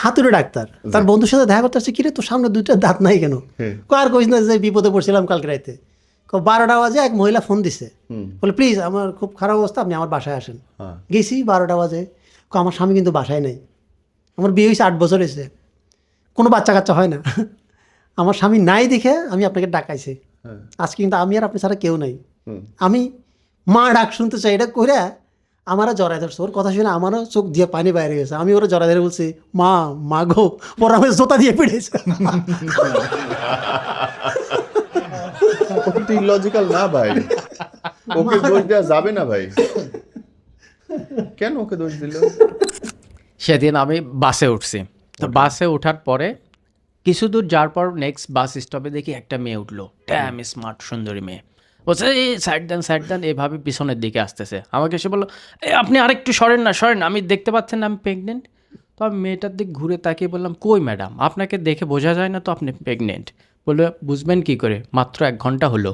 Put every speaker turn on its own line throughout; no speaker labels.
হাতুড়ে doctor, তার বন্ধুর সাথে দেখা করতে আসছে, কিরে তোর সামনে দুইটা দাঁত নাই কেন? আর কইস না যে বিপদে পড়ছিলাম কালকে রাইতে। 12টা বাজে এক মহিলা ফোন দিছে, বলে প্লিজ আমার খুব খারাপ অবস্থা, আপনি আমার বাসায় আসেন। গেছি 12টা বাজে, আমার স্বামী কিন্তু বাসায় নেই, আমার বিয়ে হয়েছে 8 বছর হয়েছে, কোনো বাচ্চা কাচ্চা হয় না, আমার স্বামী নাই দেখে আমি আপনাকে ডাকাইছি, আজকে কিন্তু আমি আর আপনি ছাড়া কেউ নাই। আমি মা ডাক শুনতে চাই, এটা করে আমারও জড়াই ধরছে। ওর কথা শুনে আমারও চোখ দিয়ে পানি বাইরে গেছে। আমি ওরা জড়াই ধরে বলছি, মা মা গো, ওরা আমি জোতা দিয়ে পিড়েছে।
ওকে তো ইলজিক্যাল না ভাই, ওকে দোষ দেওয়া যাবে না ভাই, কেন ওকে দোষ দিল?
সেদিন আমি বাসে উঠছি, তো বাসে ওঠার পরে কিছু দূর যাওয়ার পর নেক্সট বাস স্টপে দেখি একটা মেয়ে উঠলো, ড্যাম স্মার্ট সুন্দরী মেয়ে, বলছে এই সাইড দেন এভাবে পিছনের দিকে আসতেছে। আমাকে এসে বললো, আপনি আরেকটু সরেন না, আমি দেখতে পাচ্ছেন না আমি প্রেগনেন্ট। তো আমি মেয়েটার দিক ঘুরে তাকিয়ে বললাম, কই ম্যাডাম, আপনাকে দেখে বোঝা যায় না তো আপনি প্রেগনেন্ট। বললো, বুঝবেন কি করে, মাত্র 1 ঘন্টা হলো।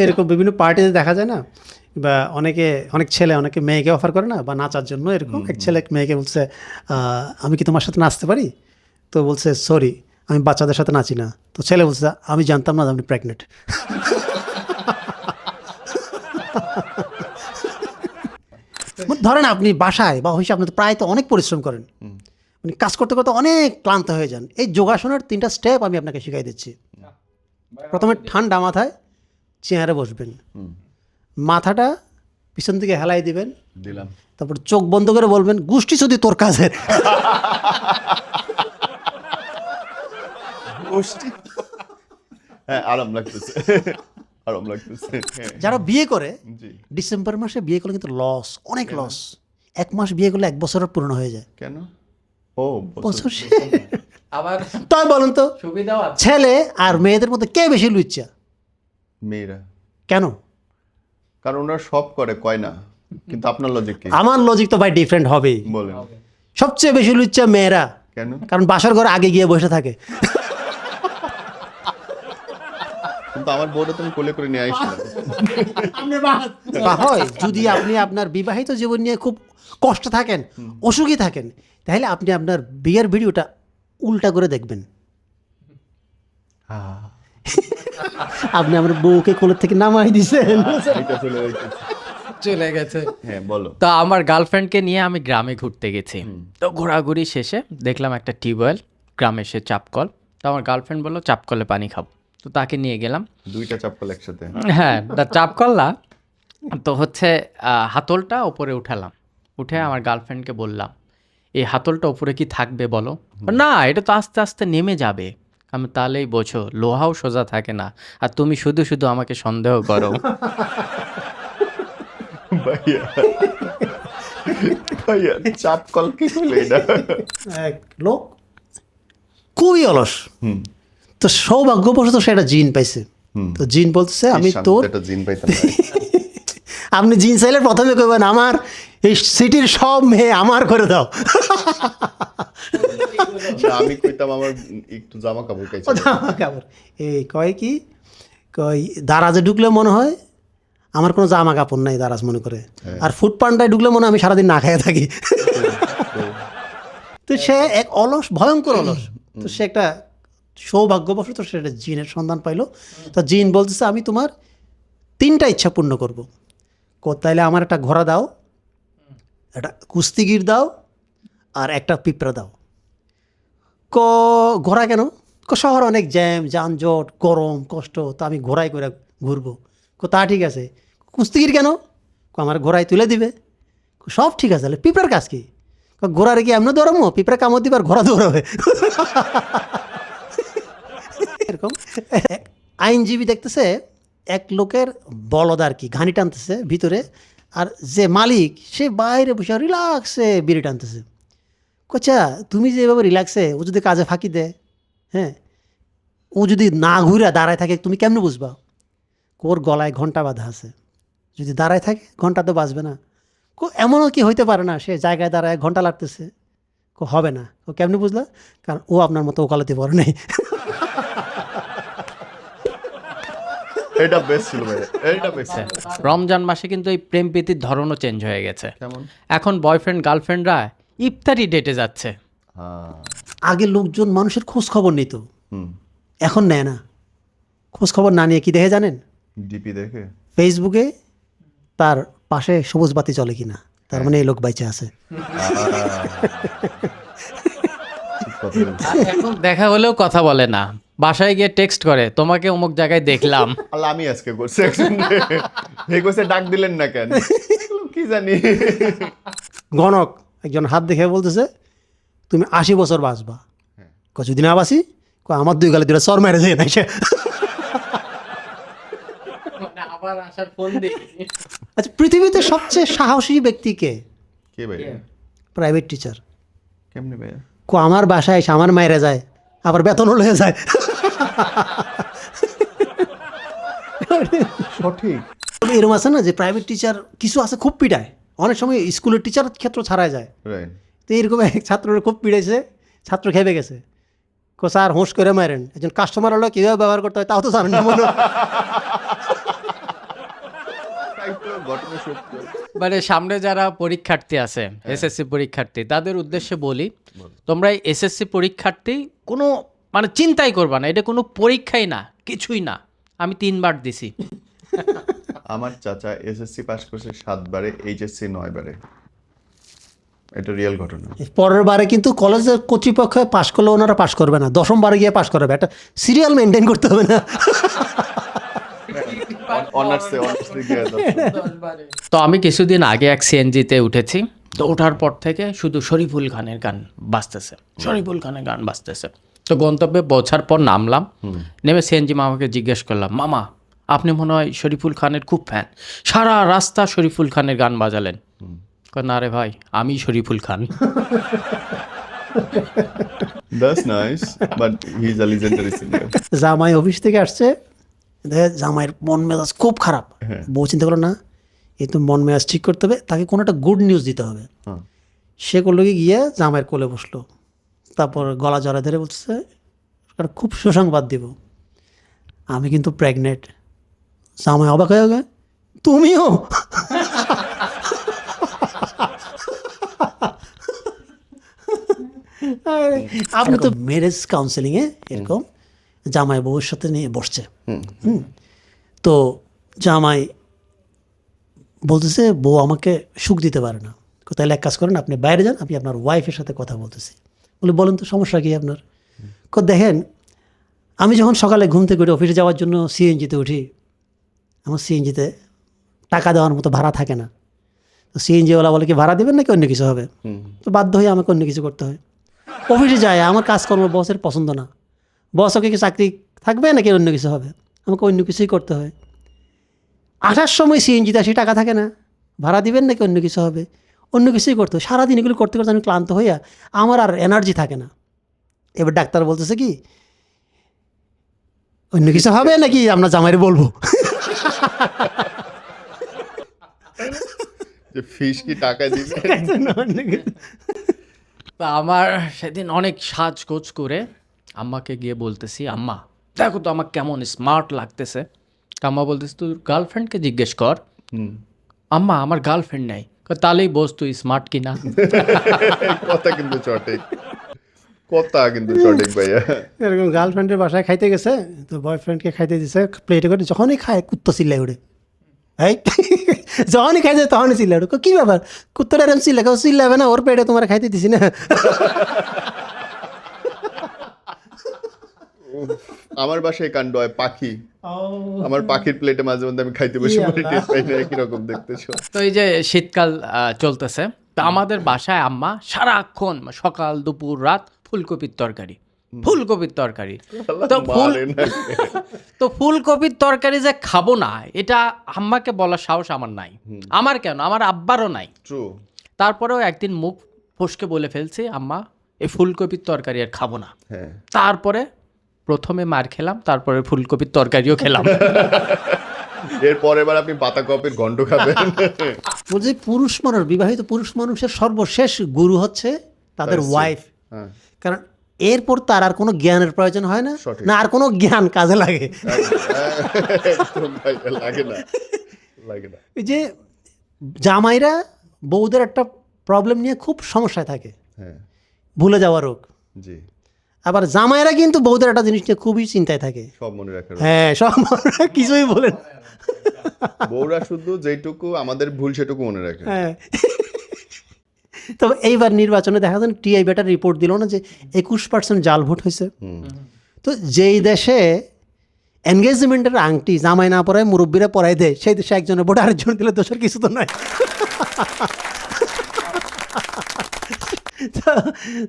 এরকম বিভিন্ন পার্টিতে দেখা যায় না, বা অনেক ছেলে অনেকে মেয়েকে অফার করে না, বা নাচার জন্য। এরকম এক ছেলে এক মেয়েকে বলছে, আমি কি তোমার সাথে নাচতে পারি? তো বলছে, সরি আমি বাচ্চাদের সাথে নাচি না। তো ছেলে বলছে, আমি জানতাম না আপনি প্রেগনেন্ট। ধরেন আপনি বাসায় বা অফিসে আপনি তো প্রায় তো অনেক পরিশ্রম করেন, মানে কাজ করতে করতে অনেক ক্লান্ত হয়ে যান। এই যোগাসনের 3টা স্টেপ আমি আপনাকে শিখাই দিচ্ছি। প্রথমে ঠান্ডা মাথায় চেয়ারে বসবেন, মাথাটা পিছন দিকে হেলাই দিবেন,
দিলাম।
তারপর চোখ বন্ধ করে বলবেন, গোষ্ঠী যদি তোর কাজের।
হ্যাঁ, আরাম লাগতেছে, আরাম লাগতেছে।
যারা বিয়ে করে
জি।
ডিসেম্বর মাসে বিয়ে করলে কিন্তু লস, অনেক লস। 1 মাস বিয়ে করলে 1 বছরের পূর্ণ হয়ে যায়।
কেন? ও
বছর
আবার
তাই বলুন তো,
সুবিধাও আছে।
ছেলে আর মেয়েদের মধ্যে কে বেশি লুচ্চা?
মেয়েরা।
কেন?
কারণ ওরা সব করে, কয় না। কিন্তু আপনার লজিক কি?
আমার লজিক তো ভাই ডিফারেন্ট হবেই।
বলেন।
সবচেয়ে বেশি লুচ্চা মেয়েরা।
কেন?
কারণ বাসার ঘরে আগে গিয়ে বসে থাকে।
কিন্তু আমার বউটা তুমি কোলে করে নিয়ে আসলে।
বা হয় যদি আপনি আপনার বিবাহিত জীবন নিয়ে খুব কষ্ট থাকেন, অসুখী থাকেন, তাহলে আপনি আপনার বিয়ের ভিডিওটা উল্টা করে দেখবেন। আপনি আমার বউকে কোলের থেকে নামাই দিছেন।
এটা চলে যাচ্ছে।
চলে গেছে।
হ্যাঁ, বলো।
তো আমার গার্লফ্রেন্ডকে নিয়ে আমি গ্রামে ঘুরতে গেছি। তো ঘোরাঘুরি শেষে দেখলাম একটা টিউবওয়েল, গ্রামে এসে চাপকল। তো আমার গার্লফ্রেন্ড বললো চাপকলে পানি খাবো, তো তাকে নিয়ে গেলাম।
2টা চাপকল একসাথে?
হ্যাঁ, চাপকল না, তো হচ্ছে হাতলটা ওপরে উঠালাম, উঠে আমার গার্লফ্রেন্ডকে বললাম, এই হাতলটা ওপরে কি থাকবে বলো? না, এটা তো আস্তে আস্তে নেমে যাবে। আমি, তাহলেই বোঝো লোহাও সোজা থাকে না, আর তুমি শুধু শুধু আমাকে সন্দেহ করো।
ভাইয়া, ভাইয়া চাপকল কি বলে এটা?
এক লোক খুবই অলস, তো সৌভাগ্যবশত সে একটা জিন পাইছে। তো জিন বলতেছে, আমি তোর,
এটা জিন পাইতাম না।
আপনি জিন চাইলে প্রথমে কইবেন, আমার এই সিটির সব মেয়ে আমার করে দাও।
না, আমি কইতাম আমার একটু জামা কাপড় কাইছে।
জামা কাপড় এই কয় কি কয়, দারাজে ঢুকলে মনে হয় আমার কোনো জামা কাপড় নাই, দারাজ মনে করে। আর ফুড পান্ডায় ঢুকলে মনে হয় আমি সারাদিন না খেয়ে থাকি। তো সে এক অলস, ভয়ঙ্কর অলস। তো সে একটা সৌভাগ্যবশত সে একটা জিনের সন্ধান পাইলো। তো জিন বলতেছে, আমি তোমার 3টা ইচ্ছা পূর্ণ করবো। তাইলে আমার একটা ঘোড়া দাও, একটা কুস্তিগির দাও, আর একটা পিঁপড়া দাও। ঘোড়া কেন? শহর অনেক জ্যাম, যানজট, গরম, কষ্ট, তো আমি ঘোড়ায় করে ঘুরবো। তা ঠিক আছে। কুস্তিগির কেন? আমার ঘোড়ায় তুলে দিবে। সব ঠিক আছে, তাহলে পিঁপড়ার কাজ কি? ঘোড়ারে কি এমন দৌড়াবো, পিঁপড়া কামড় দিবে আর ঘোড়া দৌড়াবে। এরকম আইনজীবী দেখতেছে এক লোকের বলদ আর কি ঘানি টানতেছে ভিতরে, আর যে মালিক সে বাইরে বসে রিল্যাক্সে বিড়ি টানতেছে। কোচা, তুমি যে এভাবে রিল্যাক্সে, ও যদি কাজে ফাঁকি দেয়, হ্যাঁ, ও যদি না ঘুরে দাঁড়ায় থাকে, তুমি কেমনে বুঝবা? ওর গলায় ঘন্টা বাঁধা আছে, যদি দাঁড়ায় থাকে ঘন্টা তো বাজবে না। এমনও কি হইতে পারে না সে জায়গায় দাঁড়ায় ঘন্টা লাগতেছে? হবে না। কেমনে বুঝলা? কারণ ও আপনার মতো ওকালতি পড়ে নেই।
এটা বেস্ট ছিল ভাই, এটা বেস্ট।
রমজান মাসে কিন্তু এই প্রেম প্রীতির ধরনও চেঞ্জ হয়ে গেছে।
কেমন?
এখন বয়ফ্রেন্ড গার্লফ্রেন্ডরা ইফতারি ডেটে যাচ্ছে।
হ্যাঁ।
আগে লোকজন মানুষের খোঁজ খবর নিত,
হুম।
এখন নেয় না। খোঁজ খবর না নিয়ে কি দেখে জানেন?
ডিপি দেখে
ফেসবুকে তার পাশে সবুজ বাতি চলে কিনা, তার মানে এই লোক বাইচে আছে।
ঠিক কথা বলছি।
আর এখন দেখা হলেও কথা বলে না, বাসায় গিয়ে টেক্সট করে তোমাকে অমুক জায়গায় দেখলাম।
আল্লাহ, আমি আজকে করছি হে কইছে ডাক দিলেন না কেন? কি জানি।
গণক একজন হাত দেখে বলতেছে তুমি 80 বছর বাঁচবা। যদি না বাঁচি, আমার 2 গালে 2টা চর মেরে যায় না সে।
আবার আসার ফোন দিই।
আচ্ছা, পৃথিবীতে সবচেয়ে সাহসী ব্যক্তি কে?
কে ভাই?
Private teacher.
কেমনে ভাই?
আমার বাসায় এসে আমার মায়েরা যায়, আবার বেতনও লয়ে যায়।
সঠিক।
এরকম আছে না যে প্রাইভেট টিচার কিছু আছে খুব পিটায়, অনেক সময় স্কুলের টিচার ক্ষেত্র ছাড়াই যায়।
রাইট।
তো এরকম এক ছাত্রের খুব পিড়াইছে, ছাত্র খেপে গেছে, স্যার হোঁশ করে মারেন, একজন কাস্টমার হলো কীভাবে ব্যবহার করতে হয় তাও তো জানেন না মনে হয়।
ঘটনা সত্য।
মানে সামনে যারা পরীক্ষার্থী আছে, এসএসসি পরীক্ষার্থী, তাদের উদ্দেশ্যে বলি, তোমরা এই এসএসসি পরীক্ষার্থী কোনো মানে চিন্তাই করবা না, এটা কোনো পরীক্ষাই না, কিছুই না। আমি 3 বার দিছি।
আমার চাচা এসএসসি পাস করছে 7 বারে, এইচএসসি 9 বারে। এটা রিয়েল ঘটনা।
পরের বারে কিন্তু কলেজের কর্তৃপক্ষ পাশ করলে ওনারা পাশ করবে না, 10ম বারে গিয়ে পাশ করবে। একটা সিরিয়াল মেনটেন করতে হবে না?
অনার্সে গিয়ে
তো আমি কিছুদিন আগে এক সিএনজিতে উঠেছি, তো ওঠার পর থেকে শুধু শরীফুল খানের গান বাজতেছে, শরীফুল খানের গান বাজতেছে। তো গন্তব্যে পৌঁছার পর নামলাম, নেমে সিএনজি মামাকে জিজ্ঞেস করলাম, মামা আপনি মনে হয় শরীফুল খানের খুব ফ্যান, সারা রাস্তা শরীফুল খানের গান বাজালেন। না রে ভাই, আমি Shariful Khan.
That's nice, but he is a legendary singer.
জামাই অফিস থেকে আসছে, দেখে জামাইয়ের মন মেজাজ খুব খারাপ। বউ চিন্তা করলো না, এই তো মন মেজাজ ঠিক করতে হবে, তাকে কোনো একটা গুড নিউজ দিতে হবে। সে করলো কি, গিয়ে জামাইয়ের কোলে বসলো, তারপর গলা জড়া ধরে বলছে একটা খুব সুসংবাদ দিব, আমি কিন্তু প্রেগনেন্ট। জামাই অবাক হয়ে গেল, তুমিও? আপনি তো ম্যারেজ কাউন্সেলিংয়ে এরকম জামাই বউর সাথে নিয়ে বসছে। তো জামাই বলতেছে বউ আমাকে সুখ দিতে পারে না, তাহলে এক কাজ করেন, আপনি বাইরে যান, আমি আপনার ওয়াইফের সাথে কথা বলতেছি। বলে বলেন তো সমস্যা কি আপনার? দেখেন, আমি যখন সকালে ঘুম থেকে উঠে অফিসে যাওয়ার জন্য সিএনজিতে উঠি, আমার সিএনজিতে টাকা দেওয়ার মতো ভাড়া থাকে না। তো সিএনজিওয়ালা বলে কি ভাড়া দেবেন নাকি অন্য কিছু হবে? তো বাধ্য হয়ে আমাকে অন্য কিছু করতে হয়। অফিসে যায়, আমার কাজকর্ম বসের পছন্দ না, বস ওকে কি চাকরি থাকবে নাকি অন্য কিছু হবে, আমাকে অন্য কিছুই করতে হয়। আসার সময় সিএনজিতে আসি, টাকা থাকে না, ভাড়া দিবেন নাকি অন্য কিছু হবে, অন্য কিছুই করতে হয়। সারাদিন এগুলো করতে করতে আমি ক্লান্ত হইয়া আমার আর এনার্জি থাকে না। এবার ডাক্তার বলতেছে কি, অন্য কিছু হবে নাকি আমরা জামাইরে বলবো?
যে ফিশ কি টাকা দিবে?
তো আমার সেদিন অনেক সাজগোজ করে আম্মাকে গিয়ে বলতেছি, আম্মা দেখো তো আমার কেমন স্মার্ট লাগতেছে। আম্মা বলতেছে তুই গার্লফ্রেন্ডকে জিজ্ঞেস কর। আম্মা আমার গার্লফ্রেন্ড নেই। তাহলেই বোঝ তুই স্মার্ট কিনা।
কথা কিন্তু সঠিক, কথা কিন্তু সঠিক ভাইয়া।
এরকম গার্লফ্রেন্ডের বাসায় খাইতে গেছে, তো বয়ফ্রেন্ডকে খাইতে দিছে প্লেটে করে, যখনই খায় কুত্তা চিল্লাই উঠে। এই যখনই খাইছে তখনই চিল্লাই উঠে। কী ব্যাপার, কুত্তাটা এরকম চিল্লা, কেউ চিল্লাবে না, ওর পেটে তোমার খাইতে দিছি না।
আমার বাসায় কাণ্ড হয়, পাখি, আমার পাখির প্লেটে মাঝে মধ্যে আমি খাইতে বসে পড়ি, টেস্ট পাই না, একই রকম দেখতেছো।
তো এই যে শীতকাল চলতেছে, তো আমাদের বাসায় আম্মা সারাক্ষণ সকাল দুপুর রাত ফুলকপির তরকারি, ফুলকপির তরকারি। তো ফুলকপির তরকারি যে খাবো না, এটা আম্মাকে বলার সাহস আমার নাই, আমার কেন, আমার আব্বারও নাই। তারপরেও একদিন মুখ ফসকে বলে ফেলছি, আম্মা এই ফুলকপির তরকারি আর খাবো না। তারপরে প্রথমে মার খেলাম, তারপরে ফুলকপির তরকারিও খেলাম।
এরপর এবার আপনি পাতাকপির ঘন্ট খাবেন।
বলছি পুরুষ মানুষ, বিবাহিত পুরুষ মানুষের সর্বশেষ গুরু হচ্ছে তাদের ওয়াইফ। কারণ এরপর তার আর কোনো জ্ঞানের প্রয়োজন হয় না,
সঠিক।
না আর কোনো জ্ঞান কাজে লাগে।
একদম ভাই, লাগে না, লাগে না।
এই যে জামাইরা বউদের একটা প্রবলেম নিয়ে খুব সমস্যায় থাকে,
হ্যাঁ,
ভুলে যাওয়া রোগ।
জি,
আবার জামাইরা কিন্তু বউদের একটা জিনিস নিয়ে খুবই চিন্তায় থাকে।
সব মনে রাখার।
হ্যাঁ, সব কিছুই বলেন।
বউরা শুধু যেটুকু আমাদের ভুল সেটুকু মনে রাখে।
হ্যাঁ। তবে এইবার নির্বাচনে দেখা যায় টিআই বেটার রিপোর্ট দিল না যে 21% জাল ভোট হয়েছে। তো যেই দেশে এনগেজমেন্টের আংটি জামাই না পরায় মুরব্বীরা পরাই দেয়, সেই দেশে একজনের ভোট আরেকজন দিলে দোষের কিছু তো নয়।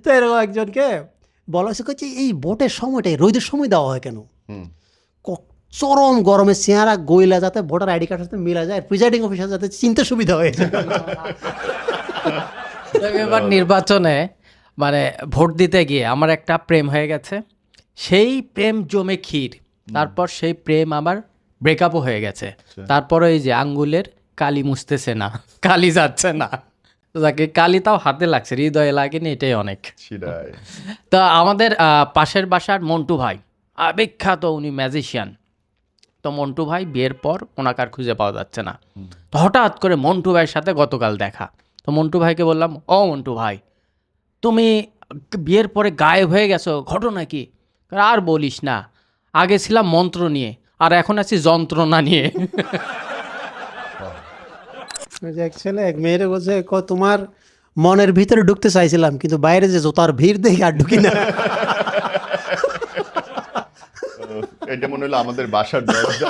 তো এরকম একজনকে বলা হয়েছে যে এই ভোটের সময়টাই রোদের সময় দেওয়া হয় কেন? চরম গরমে চেহারা গইলা যাতে ভোটার আইডি কার্ডের সাথে মিলা যায়, প্রিজাইডিং অফিসার যাতে চিনতে সুবিধা হয়ে যায়।
এবার নির্বাচনে মানে ভোট দিতে গিয়ে আমার একটা প্রেম হয়ে গেছে, সেই প্রেম জমে ক্ষীর, তারপর সেই প্রেম আমার ব্রেকআপও হয়ে গেছে। তারপরে এই যে আঙ্গুলের কালি মুছতেছে না, কালি যাচ্ছে না, যাকে কালি তাও হাতে লাগছে, হৃদয়ে লাগেনি, এটাই অনেক।
সেটাই।
তা আমাদের পাশের বাসার মন্টু ভাই, বিখ্যাত উনি ম্যাজিশিয়ান। তো মন্টু ভাই বিয়ের পর ওনাকে আর খুঁজে পাওয়া যাচ্ছে না। তো হঠাৎ করে মন্টু ভাইয়ের সাথে গতকাল দেখা। তো মন্টু ভাইকে বললাম, ও মন্টু ভাই, তুমি বিয়ের পরে গায়েব হয়ে গেছো, ঘটনা কি? আর বলিস না, আগে ছিলাম মন্ত্র নিয়ে, আর এখন আছি যন্ত্রণা নিয়ে।
ওই যে এক ছেলে এক মেয়েরে বলছে, তোমার মনের ভিতরে ঢুকতে চাইছিলাম, কিন্তু বাইরে যে জোতার ভিড় দেখে আর ঢুকি না।
এটা মনে হলো আমাদের বাসার দরজা।